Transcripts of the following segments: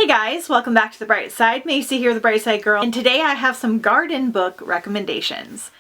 Hey guys, welcome back to The Bright Side. Macy here, The Bright Side Girl, and today I have some garden book recommendations.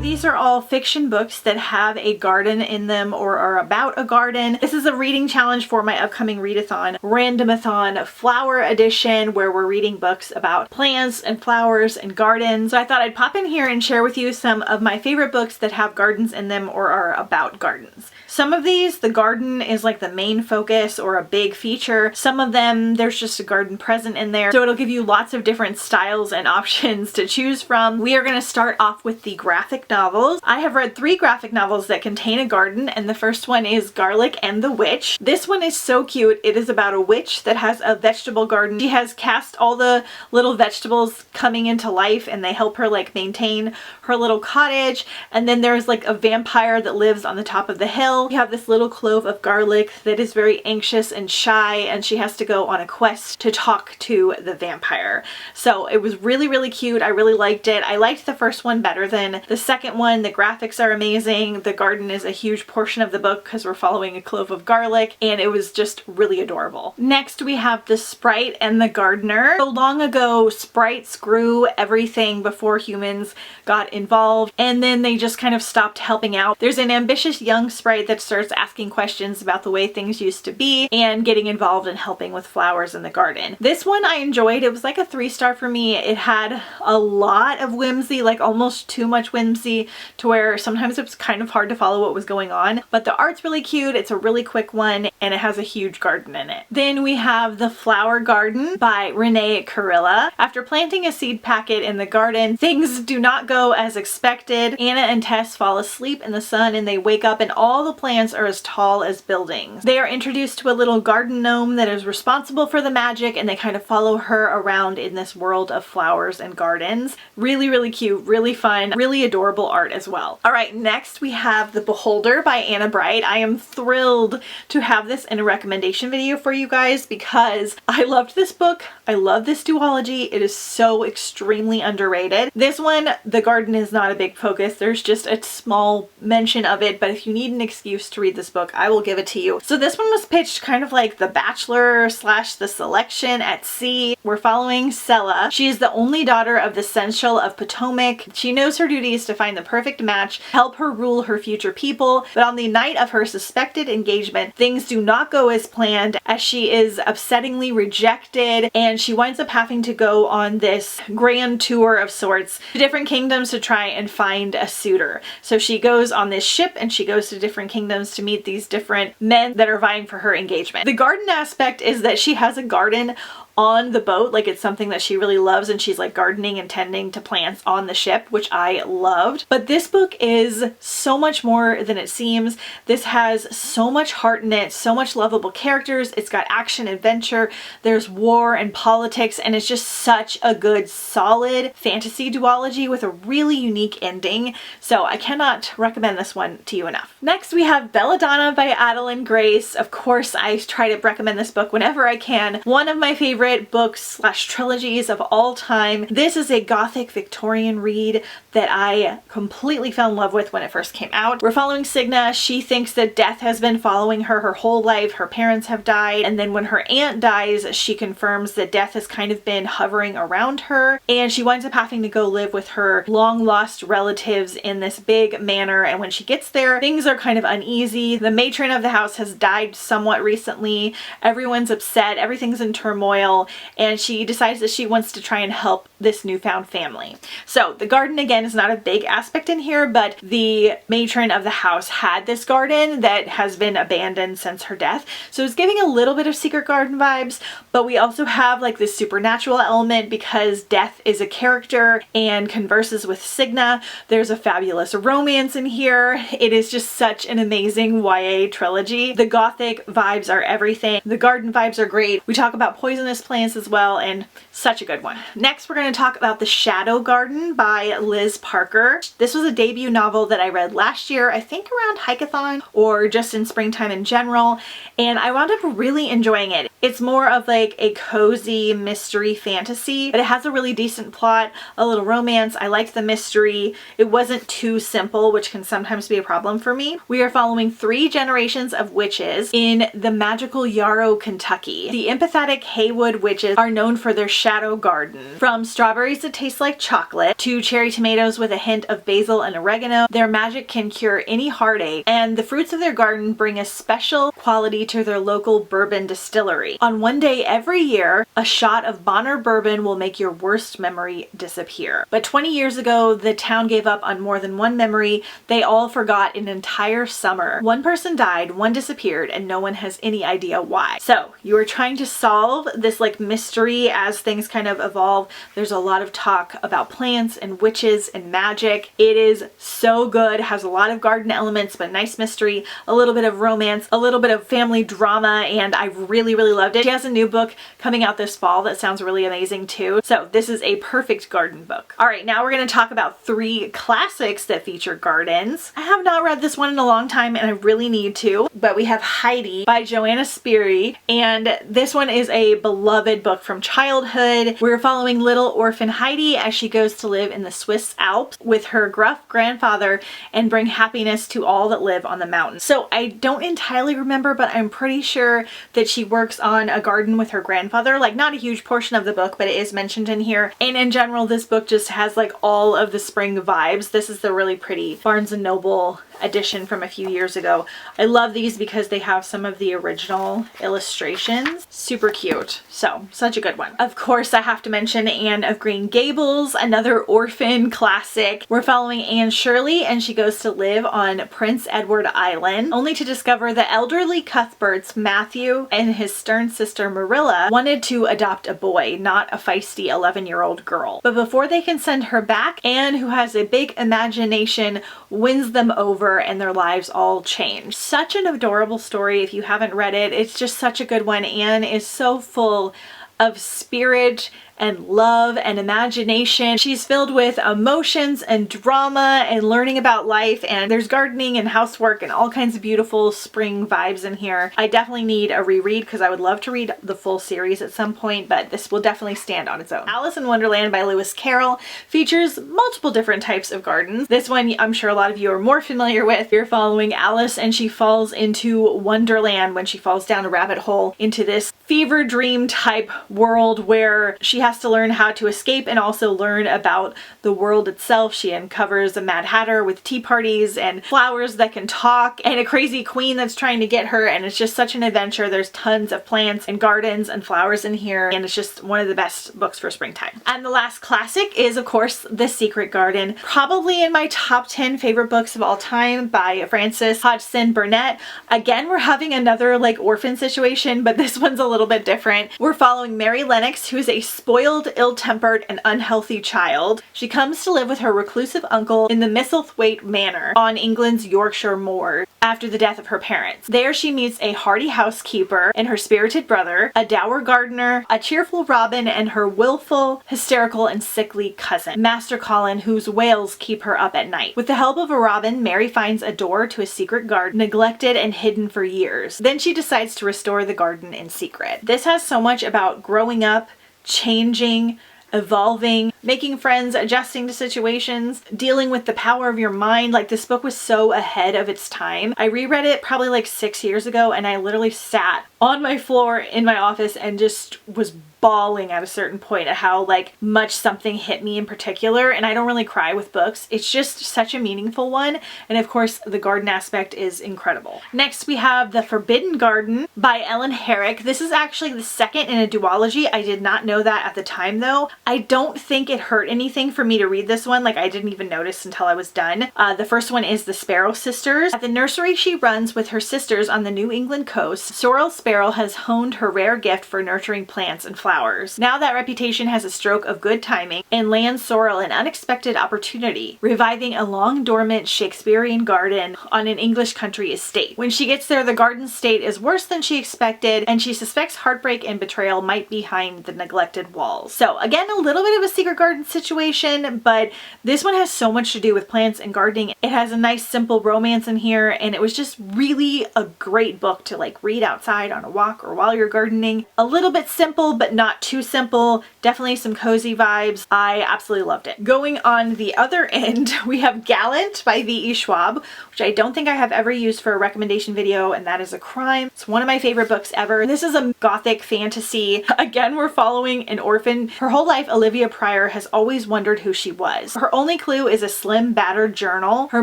These are all fiction books that have a garden in them or are about a garden. This is a reading challenge for my upcoming readathon, Randomathon Flower Edition, where we're reading books about plants and flowers and gardens. So I thought I'd pop in here and share with you some of my favorite books that have gardens in them or are about gardens. Some of these, the garden is like the main focus or a big feature. Some of them, there's just a garden present in there. So it'll give you lots of different styles and options to choose from. We are going to start off with the graphic novels. I have read 3 graphic novels that contain a garden, and the first one is Garlic and the Witch. This one is so cute. It is about a witch that has a vegetable garden. She has cast all the little vegetables coming into life, and they help her like maintain her little cottage. And then there's like a vampire that lives on the top of the hill. You have this little clove of garlic that is very anxious and shy, and she has to go on a quest to talk to the vampire. So it was really, really cute. I really liked it. I liked the first one better than the second one. The graphics are amazing. The garden is a huge portion of the book because we're following a clove of garlic, and it was just really adorable. Next, we have The Sprite and the Gardener. So long ago, sprites grew everything before humans got involved, and then they just kind of stopped helping out. There's an ambitious young sprite that starts asking questions about the way things used to be and getting involved in helping with flowers in the garden. This one I enjoyed. It was like a 3-star for me. It had a lot of whimsy, like almost too much whimsy to where sometimes it was kind of hard to follow what was going on, but the art's really cute. It's a really quick one, and it has a huge garden in it. Then we have The Flower Garden by Renee Carilla. After planting a seed packet in the garden, things do not go as expected. Anna and Tess fall asleep in the sun, and they wake up and all the plants are as tall as buildings. They are introduced to a little garden gnome that is responsible for the magic, and they kind of follow her around in this world of flowers and gardens. Really, really cute, really fun, really adorable art as well. All right, next we have The Beholder by Anna Bright. I am thrilled to have this in a recommendation video for you guys because I loved this book. I love this duology. It is so extremely underrated. This one, the garden is not a big focus. There's just a small mention of it, but if you need an excuse to read this book, I will give it to you. So this one was pitched kind of like The Bachelor / The Selection at sea. We're following Sella. She is the only daughter of the Seneschal of Potomac. She knows her duty is to find the perfect match, help her rule her future people, but on the night of her suspected engagement, things do not go as planned as she is upsettingly rejected, and she winds up having to go on this grand tour of sorts to different kingdoms to try and find a suitor. So she goes on this ship and she goes to different kingdoms to meet these different men that are vying for her engagement. The garden aspect is that she has a garden on the boat, like it's something that she really loves, and she's like gardening and tending to plants on the ship, which I loved. But this book is so much more than it seems. This has so much heart in it, so much lovable characters. It's got action, adventure, there's war and politics, and it's just such a good, solid fantasy duology with a really unique ending. So I cannot recommend this one to you enough. Next, we have Belladonna by Adeline Grace. Of course, I try to recommend this book whenever I can. One of my favorite books / trilogies of all time. This is a gothic Victorian read that I completely fell in love with when it first came out. We're following Signa. She thinks that death has been following her whole life. Her parents have died, and then when her aunt dies, she confirms that death has kind of been hovering around her, and she winds up having to go live with her long lost relatives in this big manor. And when she gets there, things are kind of uneasy. The matron of the house has died somewhat recently. Everyone's upset. Everything's in turmoil. And she decides that she wants to try and help this newfound family. So the garden, again, is not a big aspect in here, but the matron of the house had this garden that has been abandoned since her death. So it's giving a little bit of Secret Garden vibes, but we also have like this supernatural element because Death is a character and converses with Signa. There's a fabulous romance in here. It is just such an amazing YA trilogy. The gothic vibes are everything. The garden vibes are great. We talk about poisonous houseplants as well, and such a good one. Next, we're going to talk about The Shadow Garden by Liz Parker. This was a debut novel that I read last year, I think around Hike-a-thon or just in springtime in general, and I wound up really enjoying it. It's more of like a cozy mystery fantasy, but it has a really decent plot, a little romance. I liked the mystery. It wasn't too simple, which can sometimes be a problem for me. We are following 3 generations of witches in the magical Yarrow, Kentucky. The empathetic Haywood witches are known for their shadow garden. From strawberries that taste like chocolate to cherry tomatoes with a hint of basil and oregano, their magic can cure any heartache, and the fruits of their garden bring a special quality to their local bourbon distillery. On one day every year, a shot of Bonner bourbon will make your worst memory disappear. But 20 years ago, the town gave up on more than one memory. They all forgot an entire summer. One person died, one disappeared, and no one has any idea why. So you are trying to solve this like mystery as things kind of evolve. There's a lot of talk about plants and witches and magic. It is so good. It has a lot of garden elements, but nice mystery, a little bit of romance, a little bit of family drama, and I really loved it. She has a new book coming out this fall that sounds really amazing too. So this is a perfect garden book. All right, now we're going to talk about 3 classics that feature gardens. I have not read this one in a long time and I really need to, but we have Heidi by Joanna Spyri, and this one is a beloved book from childhood. We're following little orphan Heidi as she goes to live in the Swiss Alps with her gruff grandfather and bring happiness to all that live on the mountain. So I don't entirely remember, but I'm pretty sure that she works on a garden with her grandfather, like not a huge portion of the book, but it is mentioned in here. And in general, this book just has like all of the spring vibes. This is the really pretty Barnes & Noble edition from a few years ago. I love these because they have some of the original illustrations. Super cute. So, such a good one. Of course, I have to mention Anne of Green Gables, another orphan classic. We're following Anne Shirley and she goes to live on Prince Edward Island, only to discover the elderly Cuthberts, Matthew and his stern sister Marilla, wanted to adopt a boy, not a feisty 11-year-old girl. But before they can send her back, Anne, who has a big imagination, wins them over and their lives all change. Such an adorable story. If you haven't read it, it's just such a good one. Anne is so full of spirit and love and imagination. She's filled with emotions and drama and learning about life, and there's gardening and housework and all kinds of beautiful spring vibes in here. I definitely need a reread because I would love to read the full series at some point, but this will definitely stand on its own. Alice in Wonderland by Lewis Carroll features multiple different types of gardens. This one I'm sure a lot of you are more familiar with. You're following Alice and she falls into Wonderland when she falls down a rabbit hole into this fever dream type world where she has to learn how to escape and also learn about the world itself. She uncovers a Mad Hatter with tea parties and flowers that can talk and a crazy queen that's trying to get her, and it's just such an adventure. There's tons of plants and gardens and flowers in here, and it's just one of the best books for springtime. And the last classic is, of course, The Secret Garden, probably in my top 10 favorite books of all time by Frances Hodgson Burnett. Again, we're having another like orphan situation, but this one's a little bit different. We're following Mary Lennox, who is a spoiled, ill-tempered, and unhealthy child. She comes to live with her reclusive uncle in the Misselthwaite Manor on England's Yorkshire moors after the death of her parents. There she meets a hardy housekeeper and her spirited brother, a dour gardener, a cheerful Robin, and her willful, hysterical, and sickly cousin, Master Colin, whose wails keep her up at night. With the help of a Robin, Mary finds a door to a secret garden neglected and hidden for years. Then she decides to restore the garden in secret. This has so much about growing up, changing, evolving, making friends, adjusting to situations, dealing with the power of your mind. Like, this book was so ahead of its time. I reread it probably like 6 years ago and I literally sat on my floor in my office and just was bawling at a certain point at how like much something hit me in particular. And I don't really cry with books. It's just such a meaningful one. And of course the garden aspect is incredible. Next we have The Forbidden Garden by Ellen Herrick. This is actually the second in a duology. I did not know that at the time though. I don't think it hurt anything for me to read this one. Like, I didn't even notice until I was done. The first one is The Sparrow Sisters. At the nursery she runs with her sisters on the New England coast, Sorrel Sparrow has honed her rare gift for nurturing plants and flowers. flowers. Now that reputation has a stroke of good timing and lands Sorrel an unexpected opportunity, reviving a long dormant Shakespearean garden on an English country estate. When she gets there, the garden state is worse than she expected, and she suspects heartbreak and betrayal might be behind the neglected walls. So again, a little bit of a secret garden situation, but this one has so much to do with plants and gardening. It has a nice simple romance in here, and it was just really a great book to like read outside on a walk or while you're gardening. A little bit simple, but not too simple. Definitely some cozy vibes. I absolutely loved it. Going on the other end, we have Gallant by V.E. Schwab, which I don't think I have ever used for a recommendation video, and that is a crime. It's one of my favorite books ever. This is a gothic fantasy. Again, we're following an orphan. Her whole life, Olivia Pryor has always wondered who she was. Her only clue is a slim, battered journal, her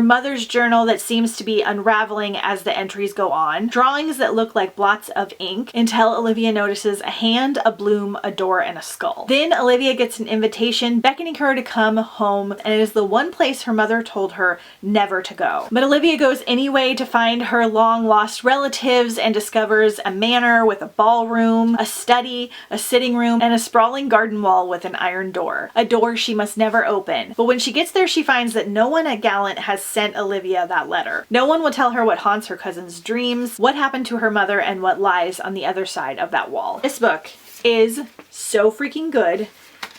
mother's journal that seems to be unraveling as the entries go on, drawings that look like blots of ink, until Olivia notices a hand, a bloom, a door, and a skull. Then Olivia gets an invitation beckoning her to come home, and it is the one place her mother told her never to go. But Olivia goes anyway to find her long-lost relatives and discovers a manor with a ballroom, a study, a sitting room, and a sprawling garden wall with an iron door. A door she must never open. But when she gets there, she finds that no one at Gallant has sent Olivia that letter. No one will tell her what haunts her cousin's dreams, what happened to her mother, and what lies on the other side of that wall. This book is so freaking good.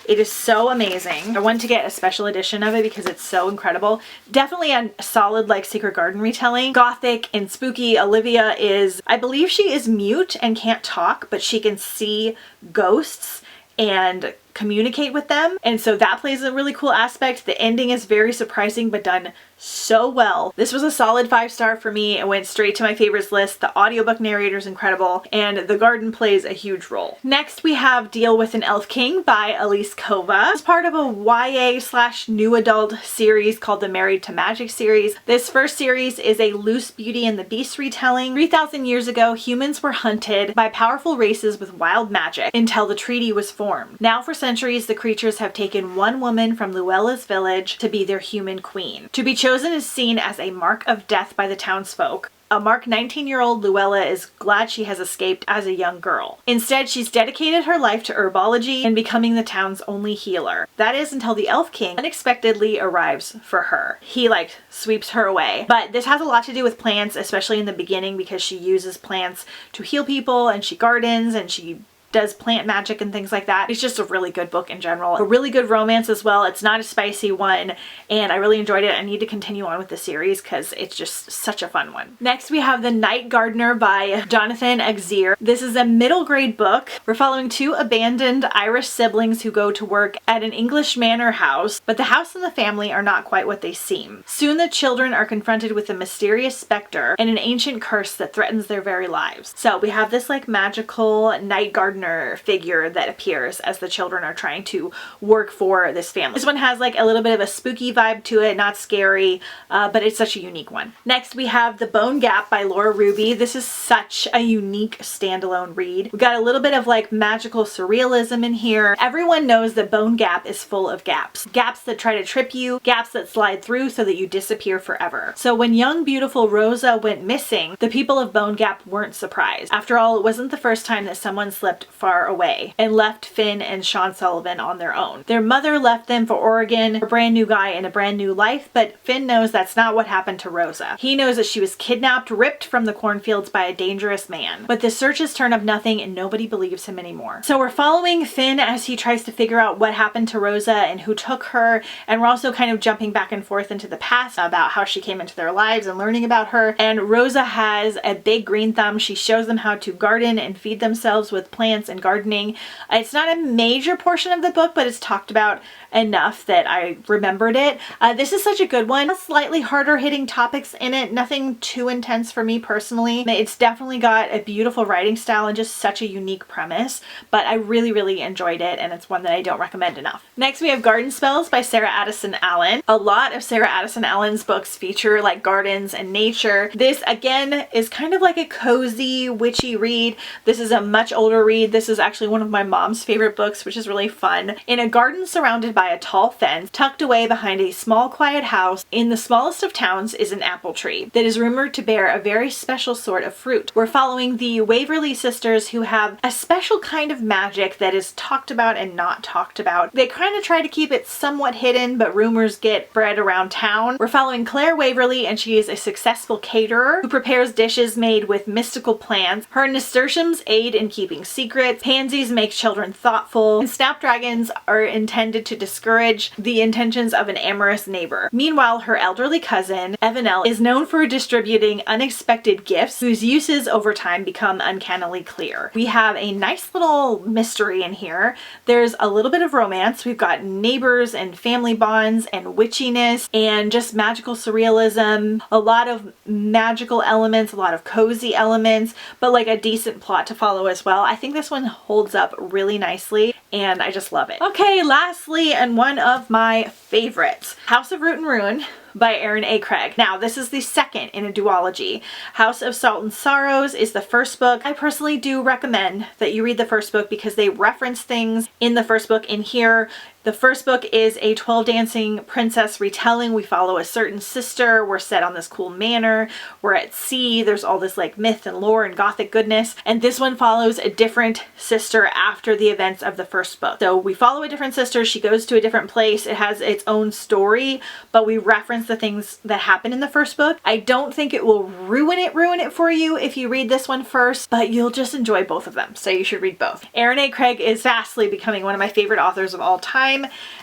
It is so amazing. I want to get a special edition of it because it's so incredible. Definitely a solid like Secret Garden retelling. Gothic and spooky. Olivia is, I believe she is mute and can't talk, but she can see ghosts and communicate with them, and so that plays a really cool aspect. The ending is very surprising but done so well. This was a solid 5-star for me. It went straight to my favorites list. The audiobook narrator is incredible, and the garden plays a huge role. Next we have Deal with an Elf King by Elise Kova. It's part of a YA/new adult series called the Married to Magic series. This first series is a loose Beauty and the Beast retelling. 3,000 years ago, humans were hunted by powerful races with wild magic until the treaty was formed. Now for centuries, the creatures have taken one woman from Luella's village to be their human queen. To be chosen is seen as a mark of death by the townsfolk. A marked 19-year-old Luella is glad she has escaped as a young girl. Instead, she's dedicated her life to herbology and becoming the town's only healer. That is until the Elf King unexpectedly arrives for her. He like sweeps her away. But this has a lot to do with plants, especially in the beginning, because she uses plants to heal people, and she gardens, and she does plant magic and things like that. It's just a really good book in general. A really good romance as well. It's not a spicy one, and I really enjoyed it. I need to continue on with the series because it's just such a fun one. Next we have The Night Gardener by Jonathan Exer. This is a middle grade book. We're following two abandoned Irish siblings who go to work at an English manor house, but the house and the family are not quite what they seem. Soon the children are confronted with a mysterious specter and an ancient curse that threatens their very lives. So we have this like magical night gardener figure that appears as the children are trying to work for this family. This one has like a little bit of a spooky vibe to it, not scary, but it's such a unique one. Next we have The Bone Gap by Laura Ruby. This is such a unique standalone read. We got a little bit of like magical surrealism in here. Everyone knows that Bone Gap is full of gaps. Gaps that try to trip you, gaps that slide through so that you disappear forever. So when young beautiful Rosa went missing, the people of Bone Gap weren't surprised. After all, it wasn't the first time that someone slipped far away and left Finn and Sean Sullivan on their own. Their mother left them for Oregon, a brand new guy and a brand new life, but Finn knows that's not what happened to Rosa. He knows that she was kidnapped, ripped from the cornfields by a dangerous man. But the searches turn up nothing and nobody believes him anymore. So we're following Finn as he tries to figure out what happened to Rosa and who took her, and we're also kind of jumping back and forth into the past about how she came into their lives and learning about her. And Rosa has a big green thumb. She shows them how to garden and feed themselves with plants and gardening. It's not a major portion of the book, but it's talked about enough that I remembered it. This is such a good one. Slightly harder hitting topics in it, nothing too intense for me personally. It's definitely got a beautiful writing style and just such a unique premise, but I really enjoyed it, and it's one that I don't recommend enough. Next we have Garden Spells by Sarah Addison Allen. A lot of Sarah Addison Allen's books feature like gardens and nature. This again is kind of like a cozy witchy read. This is a much older read. read. This is actually one of my mom's favorite books, which is really fun. In a garden surrounded by a tall fence, tucked away behind a small quiet house in the smallest of towns is an apple tree that is rumored to bear a very special sort of fruit. We're following the Waverly sisters, who have a special kind of magic that is talked about and not talked about. They kind of try to keep it somewhat hidden, but rumors get spread around town. We're following Claire Waverly, and she is a successful caterer who prepares dishes made with mystical plants. Her nasturtiums aid in keeping secrets, pansies make children thoughtful, and snapdragons are intended to discourage the intentions of an amorous neighbor. Meanwhile, her elderly cousin, Evanelle, is known for distributing unexpected gifts whose uses over time become uncannily clear. We have a nice little mystery in here. There's a little bit of romance. We've got neighbors and family bonds and witchiness and just magical surrealism, a lot of magical elements, a lot of cozy elements, but like a decent plot to follow as well. I think this one holds up really nicely and I just love it. Okay, lastly, and one of my favorites, House of Root and Ruin by Aaron A. Craig. Now, this is the second in a duology. House of Salt and Sorrows is the first book. I personally do recommend that you read the first book because they reference things in the first book in here. The first book is a 12 Dancing Princess retelling. We follow a certain sister. We're set on this cool manor. We're at sea. There's all this like myth and lore and gothic goodness. And this one follows a different sister after the events of the first book. So we follow a different sister. She goes to a different place. It has its own story, but we reference the things that happen in the first book. I don't think it will ruin it for you if you read this one first, but you'll just enjoy both of them. So you should read both. Aaron A. Craig is fastly becoming one of my favorite authors of all time.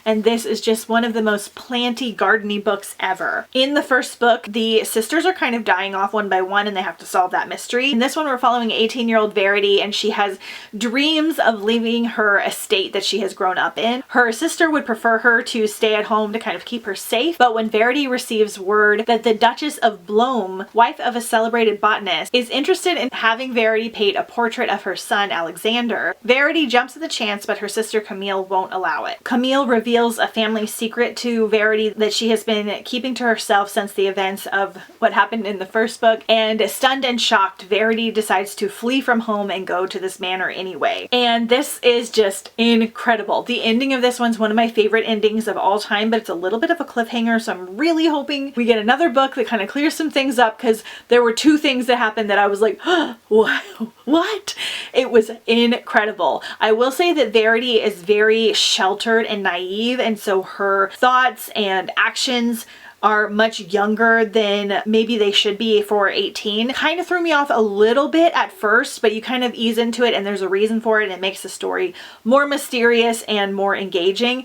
And this is just one of the most planty, gardeny books ever. In the first book, the sisters are kind of dying off one by one and they have to solve that mystery. In this one, we're following 18-year-old Verity, and she has dreams of leaving her estate that she has grown up in. Her sister would prefer her to stay at home to kind of keep her safe, but when Verity receives word that the Duchess of Blome, wife of a celebrated botanist, is interested in having Verity paint a portrait of her son, Alexander, Verity jumps at the chance, but her sister Camille won't allow it. Camille reveals a family secret to Verity that she has been keeping to herself since the events of what happened in the first book, and stunned and shocked, Verity decides to flee from home and go to this manor anyway. And this is just incredible. The ending of this one's one of my favorite endings of all time, but it's a little bit of a cliffhanger, so I'm really hoping we get another book that kind of clears some things up, because there were two things that happened that I was like, what? It was incredible. I will say that Verity is very sheltered and naive, and so her thoughts and actions are much younger than maybe they should be for 18. Kind of threw me off a little bit at first, but you kind of ease into it and there's a reason for it and it makes the story more mysterious and more engaging.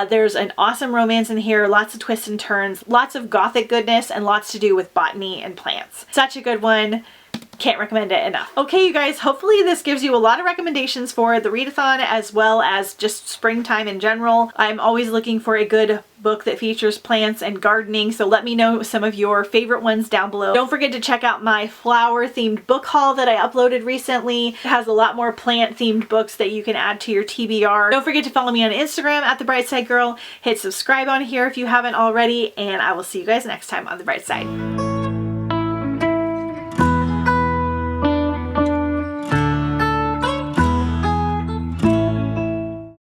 There's an awesome romance in here, lots of twists and turns, lots of gothic goodness, and lots to do with botany and plants. Such a good one. Can't recommend it enough. Okay, you guys, hopefully this gives you a lot of recommendations for the readathon as well as just springtime in general. I'm always looking for a good book that features plants and gardening, so let me know some of your favorite ones down below. Don't forget to check out my flower themed book haul that I uploaded recently. It has a lot more plant themed books that you can add to your TBR. Don't forget to follow me on Instagram at The Bright Side Girl. Hit subscribe on here if you haven't already, and I will see you guys next time on The Bright Side.